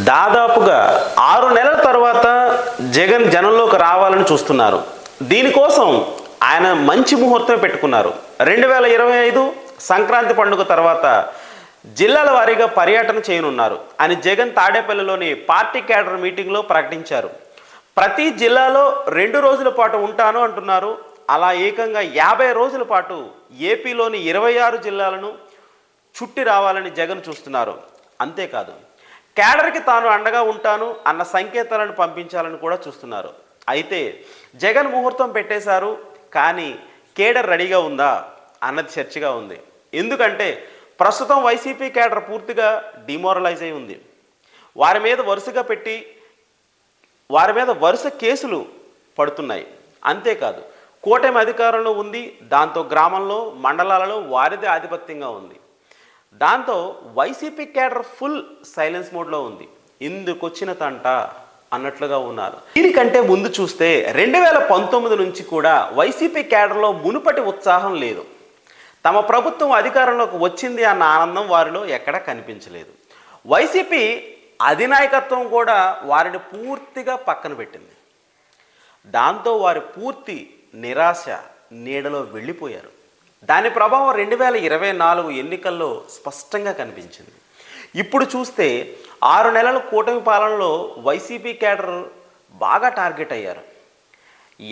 దాదాపుగా 6 నెలల తర్వాత జగన్ జనంలోకి రావాలని చూస్తున్నారు. దీనికోసం ఆయన మంచి ముహూర్తం పెట్టుకున్నారు. 2025 సంక్రాంతి పండుగ తర్వాత జిల్లాల వారీగా పర్యటన చేయనున్నారు అని జగన్ తాడేపల్లిలోని పార్టీ క్యాడర్ మీటింగ్లో ప్రకటించారు. ప్రతి జిల్లాలో 2 రోజుల పాటు ఉంటాను అంటున్నారు. అలా ఏకంగా 50 రోజుల పాటు ఏపీలోని 26 జిల్లాలను చుట్టి రావాలని జగన్ చూస్తున్నారు. అంతేకాదు క్యాడర్కి తాను అండగా ఉంటాను అన్న సంకేతాలను పంపించాలని కూడా చూస్తున్నారు. అయితే జగన్ ముహూర్తం పెట్టేశారు, కానీ కేడర్ రెడీగా ఉందా అన్నది చర్చగా ఉంది. ఎందుకంటే ప్రస్తుతం వైసీపీ కేడర్ పూర్తిగా డిమోరలైజ్ అయి ఉంది. వారి మీద వరుస కేసులు పడుతున్నాయి. అంతేకాదు కూటమి అధికారంలో ఉంది. దాంతో గ్రామంలో మండలాలలో వారిదే ఆధిపత్యంగా ఉంది. దాంతో వైసీపీ కేడర్ ఫుల్ సైలెన్స్ మోడ్లో ఉంది. ఇందుకొచ్చిన తంట అన్నట్లుగా ఉన్నారు. దీనికంటే ముందు చూస్తే 2019 నుంచి కూడా వైసీపీ కేడర్లో మునుపటి ఉత్సాహం లేదు. తమ ప్రభుత్వం అధికారంలోకి వచ్చింది అన్న ఆనందం వారిలో ఎక్కడా కనిపించలేదు. వైసీపీ అధినాయకత్వం కూడా వారిని పూర్తిగా పక్కన పెట్టింది. దాంతో వారి పూర్తి నిరాశ నీడలో వెళ్ళిపోయారు. దాని ప్రభావం 2024 ఎన్నికల్లో స్పష్టంగా కనిపించింది. ఇప్పుడు చూస్తే 6 నెలల కూటమి పాలనలో వైసీపీ కేడర్ బాగా టార్గెట్ అయ్యారు.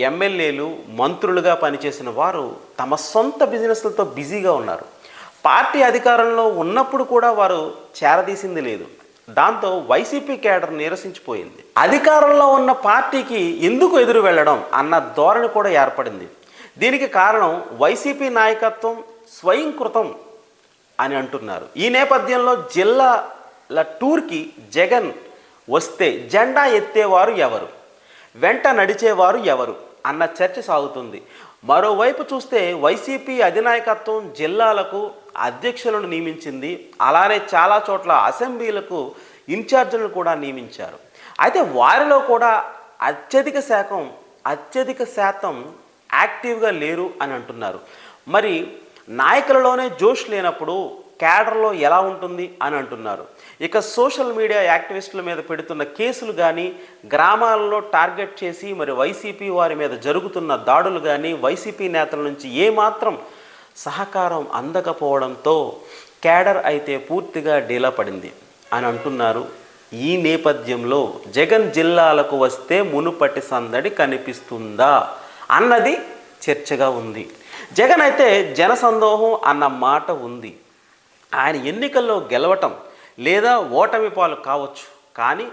ఎమ్మెల్యేలు మంత్రులుగా పనిచేసిన వారు తమ సొంత బిజినెస్లతో బిజీగా ఉన్నారు. పార్టీ అధికారంలో ఉన్నప్పుడు కూడా వారు చేరదీసింది లేదు. దాంతో వైసీపీ కేడర్ నీరసించిపోయింది. అధికారంలో ఉన్న పార్టీకి ఎందుకు ఎదురు వెళ్ళడం అన్న ధోరణి కూడా ఏర్పడింది. దీనికి కారణం వైసీపీ నాయకత్వం స్వయంకృతం అని అంటున్నారు. ఈ నేపథ్యంలో జిల్లాల టూర్కి జగన్ వస్తే జెండా ఎత్తేవారు ఎవరు, వెంట నడిచేవారు ఎవరు అన్న చర్చ సాగుతుంది. మరోవైపు చూస్తే వైసీపీ అధినాయకత్వం జిల్లాలకు అధ్యక్షులను నియమించింది. అలానే చాలా చోట్ల అసెంబ్లీలకు ఇన్ఛార్జీలను కూడా నియమించారు. అయితే వారిలో కూడా అత్యధిక శాతం యాక్టివ్గా లేరు అని అంటున్నారు. మరి నాయకులలోనే జోష్ లేనప్పుడు క్యాడర్లో ఎలా ఉంటుంది అని అంటున్నారు. ఇక సోషల్ మీడియా యాక్టివిస్టుల మీద పెడుతున్న కేసులు కానీ, గ్రామాలలో టార్గెట్ చేసి మరి వైసీపీ వారి మీద జరుగుతున్న దాడులు కానీ, వైసీపీ నేతల నుంచి ఏమాత్రం సహకారం అందకపోవడంతో క్యాడర్ అయితే పూర్తిగా డీలా పడింది అని అంటున్నారు. ఈ నేపథ్యంలో జగన్ జిల్లాలకు వస్తే మునుపటి సందడి కనిపిస్తుందా అన్నది చర్చగా ఉంది. జగన్ అయితే జనసందోహం అన్న మాట ఉంది. ఆయన ఎన్నికల్లో గెలవటం లేదా ఓటమి పాలు కావచ్చు, కానీ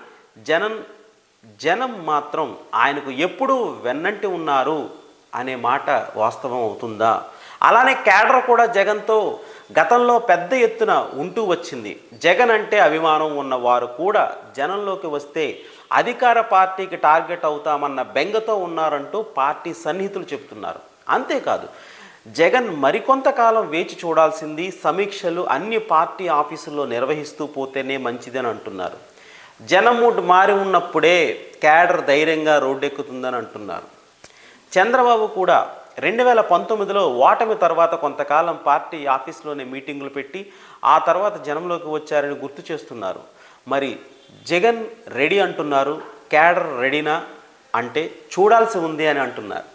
జనం మాత్రం ఆయనకు ఎప్పుడూ వెన్నంటి ఉన్నారు అనే మాట వాస్తవం అవుతుందా? అలానే క్యాడర్ కూడా జగన్తో గతంలో పెద్ద ఎత్తున ఉంటూ వచ్చింది. జగన్ అంటే అభిమానం ఉన్న వారు కూడా జనంలోకి వస్తే అధికార పార్టీకి టార్గెట్ అవుతామన్న బెంగతో ఉన్నారంటూ పార్టీ సన్నిహితులు చెప్తున్నారు. అంతేకాదు జగన్ మరికొంతకాలం వేచి చూడాల్సింది, సమీక్షలు అన్ని పార్టీ ఆఫీసుల్లో నిర్వహిస్తూ పోతేనే మంచిదని అంటున్నారు. జనం మూడ్ మారి ఉన్నప్పుడే క్యాడర్ ధైర్యంగా రోడ్డెక్కుతుందని అంటున్నారు. చంద్రబాబు కూడా 2019లో ఓటమి తర్వాత కొంతకాలం పార్టీ ఆఫీస్లోనే మీటింగులు పెట్టి ఆ తర్వాత జనంలోకి వచ్చారని గుర్తు చేస్తున్నారు. మరి జగన్ రెడీ అంటున్నారు, క్యాడర్ రెడీనా అంటే చూడాల్సి ఉంది అని అంటున్నారు.